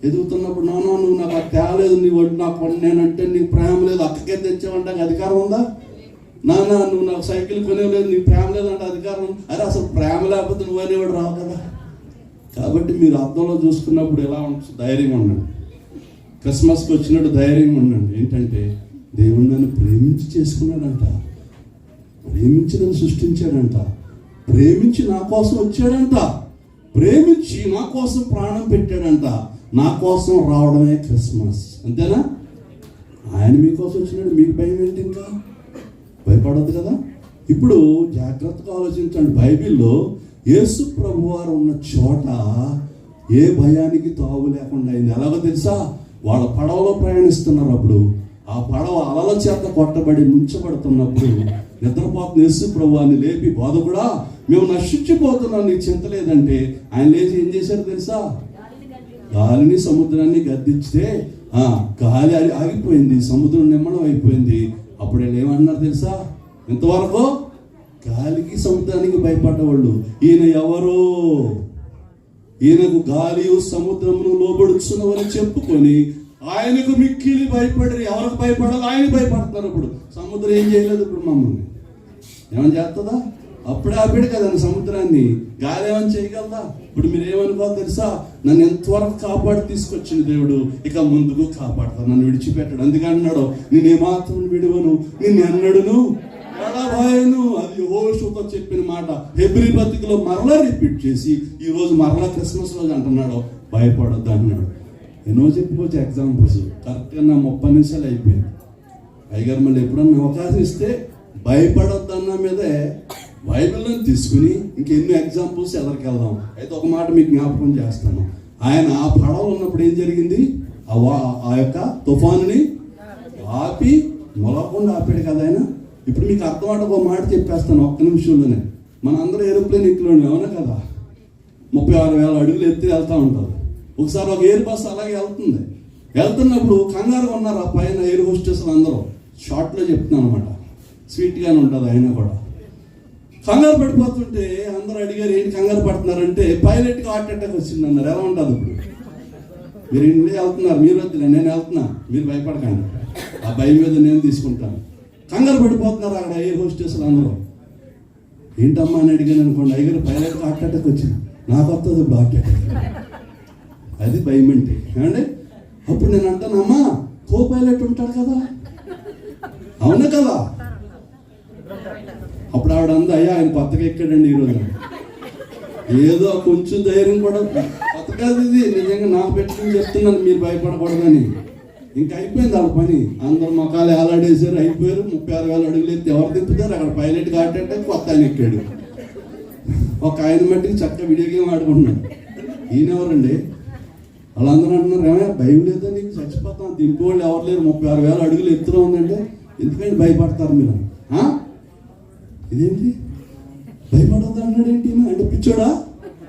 ఎదుగుతున్నప్పుడు, నాన్న నువ్వు నాకు అది తేలేదు, నీ వడ్డు నాకు వండానంటే నీకు ప్రేమ లేదు, అక్కకే తెచ్చావంటే అధికారం ఉందా? నాన్న నువ్వు నాకు సైకిల్ కొనేలేదు, నీకు ప్రేమ లేదంటే అధికారం ఉంది. అరే అసలు ప్రేమ లేకపోతే నువ్వు అనేవాడు రావు కదా. కాబట్టి మీరు అర్థంలో చూసుకున్నప్పుడు ఎలా ఉంటుంది? ధైర్యంగా ఉండండి. క్రిస్మస్కి వచ్చినట్టు ధైర్యంగా ఉండండి. ఏంటంటే దేవుడు నన్ను ప్రేమించి చేసుకున్నాడంట, ప్రేమించి నన్ను సృష్టించాడంట, ప్రేమించి నా కోసం వచ్చాడంట, ప్రేమించి నా కోసం ప్రాణం పెట్టాడంట. నా కోసం రావడమే క్రిస్మస్. అంతేనా? ఆయన మీకోసం వచ్చినాడు, మీకు భయం ఏంటి? ఇంకా భయపడద్దు కదా. ఇప్పుడు జాగ్రత్తగా ఆలోచించండి. బైబిల్లో యేసు ప్రభువారు ఉన్న చోట ఏ భయానికి తావు లేకుండా అయింది. ఎలాగో తెలుసా? వాళ్ళ పడవలో ప్రయాణిస్తున్నారు. అప్పుడు ఆ పడవ అలల చేత కొట్టబడి ముంచబడుతున్నప్పుడు నిద్రపోతున్న యేసు ప్రభువాన్ని లేపి, బోధకుడా మేము నశించిపోతున్నాం, నీకు చింత లేదంటే ఆయన లేచి ఏం చేశారు తెలుసా? గాలిని సముద్రాన్ని గద్దించితే గాలి ఆగిపోయింది, సముద్రం నిమ్మడం అయిపోయింది. అప్పుడు వీళ్ళు ఏమన్నారు తెలుసా? ఇంతవరకు గాలికి సముద్రానికి భయపడ్డవాళ్ళు. ఈయన ఎవరో, ఈయనకు గాలియు సముద్రమును లోబడుచున్నవని చెప్పుకొని ఆయనకు మిక్కిలి భయపడరు. ఎవరికి భయపడాలి? ఆయన భయపడుతున్నారు. ఇప్పుడు సముద్రం ఏం చేయలేదు. ఇప్పుడు మమ్మల్ని ఏమని చేస్తుందా? అప్పుడే ఆపాడు కదండి సముద్రాన్ని. గాలి ఏమని చేయగలదా? ఇప్పుడు మీరు ఏమనుకోవాలి తెలుసా? నన్ను ఎంతవరకు కాపాడి తీసుకొచ్చింది దేవుడు, ఇక ముందుకు కాపాడతాను, నన్ను విడిచిపెట్టాడు. అందుకే అన్నాడు, నేనేమాత్రం విడువను, నిన్ను అన్నడును ఎడబాయను. అది యెహోషువతో చెప్పిన మాట హెబ్రీ పత్రికలో మరలా రిపీట్ చేసి ఈరోజు మరలా క్రిస్మస్ రోజు అంటున్నాడు, భయపడొద్దు అన్నాడు. ఎన్నో చెప్పుకోవచ్చు ఎగ్జాంపుల్స్. కరెక్ట్గా నా 30 నిమిషాలు అయిపోయింది. పైగా మళ్ళీ ఎప్పుడన్నా అవకాశం ఇస్తే భయపడొద్దు అన్న మీదే బైబిల్ని తీసుకుని ఇంకెన్నో ఎగ్జాంపుల్స్ ఎదరికి వెళ్దాం. అయితే ఒక మాట మీకు జ్ఞాపకం చేస్తాను. ఆయన ఆ పడవలో ఉన్నప్పుడు ఏం జరిగింది? ఆ యొక్క తుఫానుని ఆపి మొలకుండా ఆపాడు కదా ఆయన. ఇప్పుడు మీకు అర్థమాట ఒక మాట చెప్పేస్తాను ఒక్క నిమిషంలోనే. మన అందరూ ఏరోప్లేన్ ఎక్కులోనే, అవునా కదా? 36,000 అడుగులు ఎత్తి వెళ్తూ ఉంటారు. ఒకసారి ఒక ఎయిర్ బస్ అలాగే వెళ్తున్నప్పుడు కంగారుగా ఉన్నారు ఆ పైన ఎయిర్ హోస్టెస్లు అందరూ. షార్ట్లో చెప్తున్నాను అనమాట, స్వీట్గానే ఉంటుంది అయినా కూడా. కంగారు పడిపోతుంటే అందరూ అడిగారు, ఏంటి కంగారు పడుతున్నారంటే పైలట్కి హార్ట్ అటాక్ వచ్చింది అన్నారు. ఎలా ఉంటుంది ఇప్పుడు? మీరు ఇండియా వెళ్తున్నారు, మీరు వద్దులే, నేను వెళ్తున్నా, మీరు భయపడకండి, ఆ భయం మీద నేను తీసుకుంటాను. కంగారు పడిపోతున్నారు అక్కడ ఎయిర్ హోస్టెస్లు అందరూ. ఏంటమ్మా అని అడిగాను అనుకోండి, అయ్యారు పైలట్కి హార్ట్ అటాక్ వచ్చింది. నాకు వస్తుంది హార్ట్ అటాక్. అది భయం అంటే ఏమండి. అప్పుడు నేను అంటానమ్మా, కో పైలట్ ఉంటాడు కదా, అవునా కదా? అప్పుడు ఆవిడ అంది, అయ్యా ఆయన కొత్తగా ఎక్కాడండి ఈరోజు. ఏదో కొంచెం ధైర్యం కూడా కొత్త కాదు ఇది, నిజంగా నాకు పెట్టుకుని చెప్తున్నాను, మీరు భయపడకూడదని. ఇంకా అయిపోయింది వాళ్ళ పని. అందరు మొఖాలు ఏలాడేసారు, అయిపోయారు. 36,000 అడుగులు ఎత్తి ఎవరు తిప్పుతారు? అక్కడ పైలట్ కాటంటే కొత్త ఆయన ఎక్కాడు. ఒక ఆయన మట్టికి చక్కగా వీడియో గేమ్ ఆడుకుంటున్నాడు. ఈయన ఎవరండి? వాళ్ళందరూ అంటున్నారు, ఏమైనా భయం లేదా నీకు? చచ్చిపోతాం, దింపు వాళ్ళు ఎవరు లేరు, 36,000 అడుగులు ఎత్తులో ఉందంటే ఎందుకంటే భయపడతారు మీరు? ఇదేంటి భయపడద్దు అన్నాడు ఏంటి అంటే? పిచ్చోడా,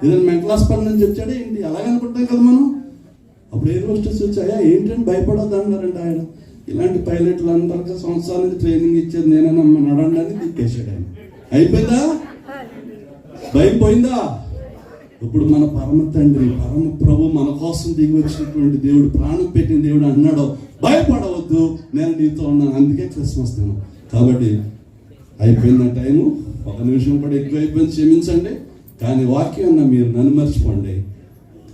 ఏదైనా మెంటల్ హాస్పిటల్ నుంచి వచ్చాడా ఏంటి? అలాగే అనుకుంటాం కదా మనం. అప్పుడు ఎయిర్ హోస్టెస్ వచ్చాయా, ఏంటంటే భయపడద్దు అన్నారంట ఆయన. ఇలాంటి పైలట్లు అందరికీ సంవత్సరాల నుంచి ట్రైనింగ్ ఇచ్చేది నేనైనా నడండి అని తిప్పేశాడు ఆయన. అయిపోయిందా? భయం పోయిందా? ఇప్పుడు మన పరమ తండ్రి, పరమ ప్రభు మన కోసం దిగి వచ్చినటువంటి దేవుడు, ప్రాణం పెట్టిన దేవుడు అన్నాడు, భయపడవద్దు, నేను నీతో ఉన్నాను. అందుకే క్రిస్మస్ నేను. కాబట్టి అయిపోయిన టైము, 1 నిమిషం కూడా ఎక్కువ అయిపోయింది, క్షమించండి. కానీ వాక్యం అన్న మీరు నన్ను మర్చిపోండి,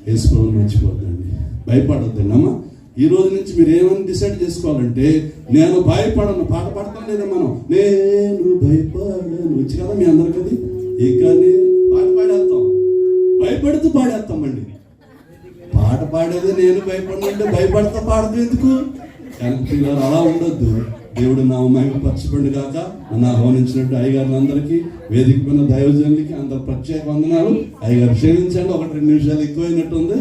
యేసు ప్రభువుని మర్చిపోద్దండి, భయపడొద్దండి అమ్మా. ఈ రోజు నుంచి మీరు ఏమని డిసైడ్ చేసుకోవాలంటే, నేను భయపడను. పాట పాడతాం లేదా మనం, నేను భయపడను వచ్చి కదా మీ అందరికి. అది ఇక పాట పాడేస్తాం, భయపడుతూ పాడేస్తామండి. పాట పాడేది నేను భయపడినంటే భయపడతా పాడదు ఎందుకు? కానీ పిల్లలు అలా ఉండొద్దు. దేవుడు నా మహిమపరచబడి కాక నన్ను ఆహ్వానించినట్టు అయ్యగారులందరికీ, వేదిక పైన దైవజనులకి అందరు ప్రత్యేక వందనాలు. అయ్యగారు క్షమించండి, 1-2 నిమిషాలు ఎక్కువైనట్టుంది.